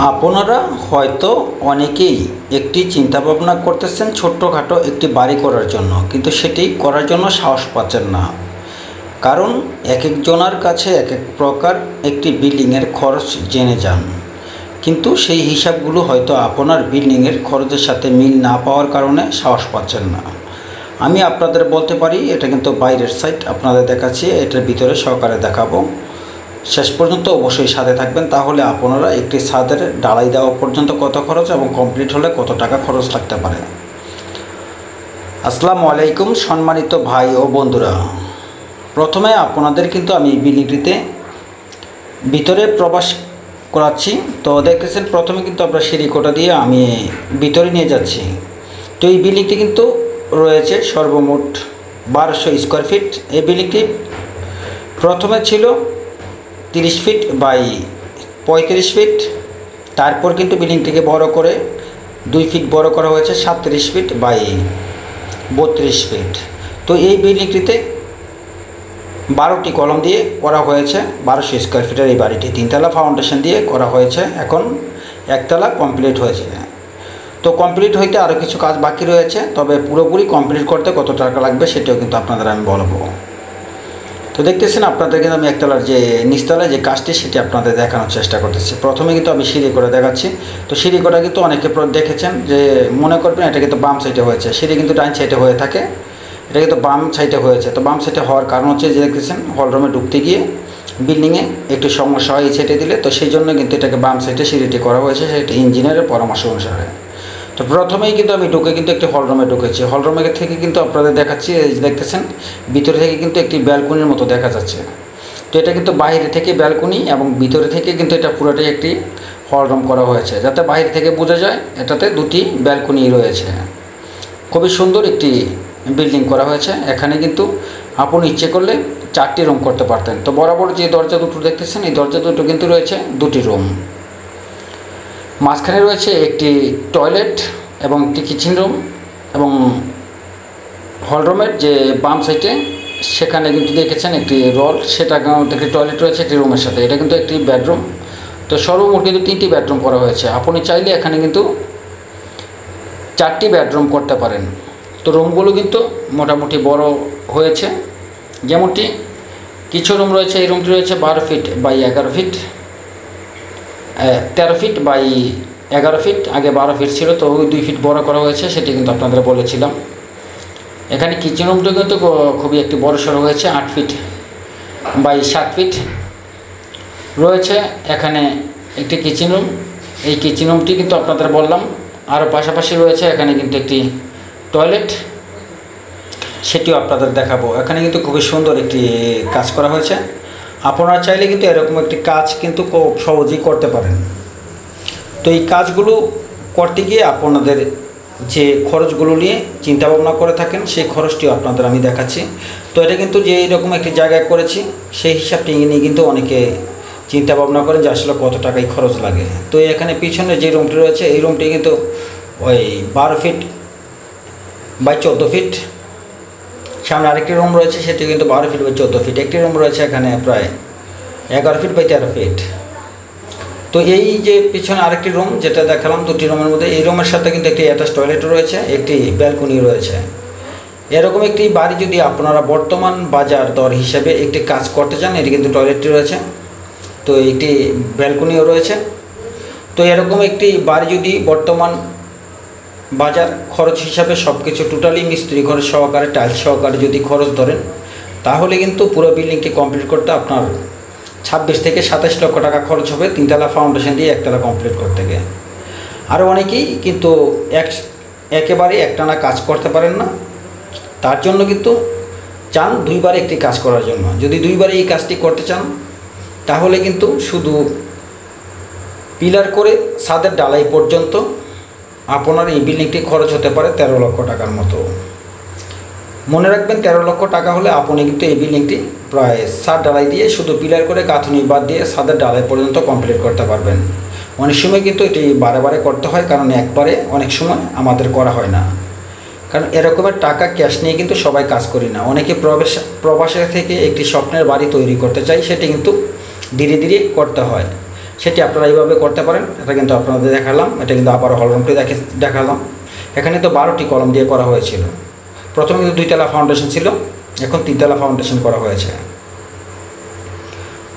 আপনারা হয়তো অনেকেই একটি চিন্তা ভাবনা করতেছেন ছোট্টখাটো একটি বাড়ি করার জন্য, কিন্তু সেটি করার জন্য সাহস পাচ্ছেন না। কারণ এক একজনের কাছে এক এক প্রকার একটি বিল্ডিংয়ের খরচ জেনে যান, কিন্তু সেই হিসাবগুলো হয়তো আপনার বিল্ডিংয়ের খরচের সাথে মিল না পাওয়ার কারণে সাহস পাচ্ছেন না। আমি আপনাদের বলতে পারি, এটা কিন্তু বাইরের সাইড আপনাদের দেখাচ্ছি, এটার ভিতরে সহকারে দেখাবো। শেষ পর্যন্ত অবশ্যই সাথে থাকবেন, তাহলে আপনারা একটি ছাদের ঢালাই দেওয়া পর্যন্ত কত খরচ এবং কমপ্লিট হলে কত টাকা খরচ লাগতে পারে। আসসালামু আলাইকুম সম্মানিত ভাই ও বন্ধুরা, প্রথমে আপনাদের কিন্তু আমি বিল্ডিংটিতে ভিতরে প্রবেশ করাচ্ছি। তো দেখতেছেন প্রথমে কিন্তু আমরা সিঁড়িকোটা দিয়ে আমি ভিতরে নিয়ে যাচ্ছি। তো এই বিল্ডিংটি কিন্তু রয়েছে সর্বমোট 1200 স্কোয়ার ফিট। এই বিল্ডিংটি প্রথমে ছিল 30 ফিট বাই 35 ফিট, তারপর কিন্তু বিল্ডিংটিকে বড় করে 2 ফিট বড় করা হয়েছে 37 ফিট বাই 32 ফিট। তো এই বিল্ডিংটিতে 12টি কলম দিয়ে করা হয়েছে। 1200 স্কোয়ার ফিটের এই বাড়িটি 3তলা ফাউন্ডেশন দিয়ে করা হয়েছে, এখন একতলা কমপ্লিট হয়েছে। তো কমপ্লিট হইতে আরও কিছু কাজ বাকি রয়েছে, তবে পুরোপুরি কমপ্লিট করতে কত টাকা লাগবে সেটাও কিন্তু আপনাদের আমি বলবো। তো দেখতেছেন আপনাদের কিন্তু আমি একতলার যে নিচতলায় যে কাজটি সেটি আপনাদের দেখানোর চেষ্টা করতেছি। প্রথমে কিন্তু আমি সিঁড়ি করে দেখাচ্ছি। তো সিঁড়ি করা কিন্তু অনেকে দেখেছেন যে মনে করবেন এটা কিন্তু বাম সাইডে হয়েছে, সিঁড়ি কিন্তু ডাইন সাইডে হয়ে থাকে, এটা কিন্তু বাম সাইডে হয়েছে। তো বাম সাইডে হওয়ার কারণ হচ্ছে যে দেখতেছেন হলরুমে ঢুকতে গিয়ে বিল্ডিংয়ে একটু সমস্যা হয় এই সাইডে দিলে, তো সেই জন্য কিন্তু এটাকে বাম সাইডে সিঁড়িটি করা হয়েছে, সেটি ইঞ্জিনিয়ারের পরামর্শ অনুসারে। তো প্রথমেই কিন্তু আমি ঢুকে কিন্তু একটি হলরুমে ঢুকেছি। হলরুমে থেকে কিন্তু আপনাদের দেখাচ্ছি, দেখতেছেন ভিতরে থেকে কিন্তু একটি ব্যালকনির মতো দেখা যাচ্ছে। তো এটা কিন্তু বাইরে থেকে ব্যালকনি এবং ভিতরে থেকে কিন্তু এটা পুরোটাই একটি হলরুম করা হয়েছে, যাতে বাইরে থেকে বোঝা যায় এটাতে দুটি ব্যালকনি রয়েছে। খুবই সুন্দর একটি বিল্ডিং করা হয়েছে। এখানে কিন্তু আপনি ইচ্ছে করলে 4টি রুম করতে পারতেন। তো বরাবর যে দরজা দুটো দেখতেছেন এই দরজা দুটো কিন্তু রয়েছে 2টি রুম, মাঝখানে রয়েছে একটি টয়লেট এবং একটি কিচেন রুম, এবং হলরুমের যে বাম সাইডে সেখানে কিন্তু দেখেছেন একটি রল, সেটা একটি টয়লেট রয়েছে একটি রুমের সাথে, এটা কিন্তু একটি বেডরুম। তো সর্বমোট কিন্তু 3টি বেডরুম করা হয়েছে। আপনি চাইলে এখানে কিন্তু 4টি বেডরুম করতে পারেন। তো রুমগুলো কিন্তু মোটামুটি বড় হয়েছে, যেমনটি কিছু রুম রয়েছে। এই রুমটি রয়েছে 12 feet by 11 feet, 13 feet by 11 feet, আগে 12 ফিট ছিল, তো 2 ফিট বড় করা হয়েছে, সেটি কিন্তু আপনাদের বলেছিলাম। এখানে কিচেন রুমটা কিন্তু খুবই একটি বড় সড়ো হয়েছে, 8 ফিট বাই 7 ফিট রয়েছে এখানে একটি কিচেন রুম। এই কিচেন রুমটি কিন্তু আপনাদের বললাম, আরও পাশাপাশি রয়েছে এখানে কিন্তু একটি টয়লেট, সেটিও আপনাদের দেখাবো। এখানে কিন্তু খুবই সুন্দর একটি কাজ করা হয়েছে। আপনারা চাইলে কিন্তু এরকম একটি কাজ কিন্তু খুব সহজেই করতে পারেন। তো এই কাজগুলো করতে গিয়ে আপনাদের যে খরচগুলো নিয়ে চিন্তা ভাবনা করে থাকেন সেই খরচটিও আপনাদের আমি দেখাচ্ছি। তো এটা কিন্তু যে এইরকম একটি জায়গায় করেছি সেই হিসাবটি নিয়ে কিন্তু অনেকে চিন্তা ভাবনা করেন যে আসলে কত টাকাই খরচ লাগে। তো এখানে পিছনে যে রুমটি রয়েছে এই রুমটি কিন্তু ওই 12 ফিট বাই 14 ফিট। সামনে আরেকটি রুম রয়েছে, সেটি কিন্তু 12 ফিট বাই 14 ফিট। একটি রুম রয়েছে এখানে প্রায় 11 ফিট বাই 13 ফিট। তো এই যে পিছনে আরেকটি রুম যেটা দেখালাম 2টি রুমের মধ্যে, এই রুমের সাথে কিন্তু একটি অ্যাটাচ টয়লেট রয়েছে, একটি ব্যালকনি রয়েছে। এরকম একটি বাড়ি যদি আপনারা বর্তমান বাজার দর হিসেবে একটি কাজ করতে চান, এটি কিন্তু টয়লেটটি রয়েছে, তো একটি ব্যালকনিও রয়েছে। তো এরকম একটি বাড়ি যদি বর্তমান বাজার খরচ হিসাবে সব কিছু টোটালি মিস্ত্রি খরচ সহকারে টাইলস সহকারে যদি খরচ ধরেন, তাহলে কিন্তু পুরো বিল্ডিংটি কমপ্লিট করতে আপনার 26 থেকে 27 লক্ষ টাকা খরচ হবে 3তলা ফাউন্ডেশন দিয়ে একতলা কমপ্লিট করতে গিয়ে। আরও অনেকেই কিন্তু একেবারে একটানা কাজ করতে পারেন না, তার জন্য কিন্তু চান 2বারে একটি কাজ করার জন্য। যদি 2বারে এই কাজটি করতে চান তাহলে কিন্তু শুধু পিলার করে ছাদের ঢালাই পর্যন্ত আপনার এই বিল্ডিংটি খরচ হতে পারে 13 লক্ষ টাকার মতো। মনে রাখবেন 13 লক্ষ টাকা হলে আপনি কিন্তু এই বিল্ডিংটি প্রায় ছাদ ঢালাই দিয়ে শুধু পিলার করে গাঁথনি বাদ দিয়ে ছাদের ঢালাই পর্যন্ত কমপ্লিট করতে পারবেন। অনেক সময় কিন্তু এটি বারে বারে করতে হয়, কারণ একবারে অনেক সময় আমাদের করা হয় না, কারণ এরকমের টাকা ক্যাশ নিয়ে কিন্তু সবাই কাজ করি না। অনেকে প্রবাসে থেকে একটি স্বপ্নের বাড়ি তৈরি করতে চাই, সেটি কিন্তু ধীরে ধীরে করতে হয়। সেটি আপনারা এইভাবে করতে পারেন। এটা কিন্তু আপনাদের দেখালাম, এটা কিন্তু আবার হলরুমটি দেখালাম। এখানে তো 12টি কলম দিয়ে করা হয়েছিল। প্রথমে কিন্তু 2 তলা ফাউন্ডেশন ছিল, এখন 3 তলা ফাউন্ডেশন করা হয়েছে।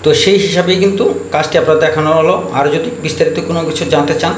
তো সেই হিসাবেই কিন্তু কাজটি আপনার দেখানো হলো। আর যদি বিস্তারিত কোনো কিছু জানতে চান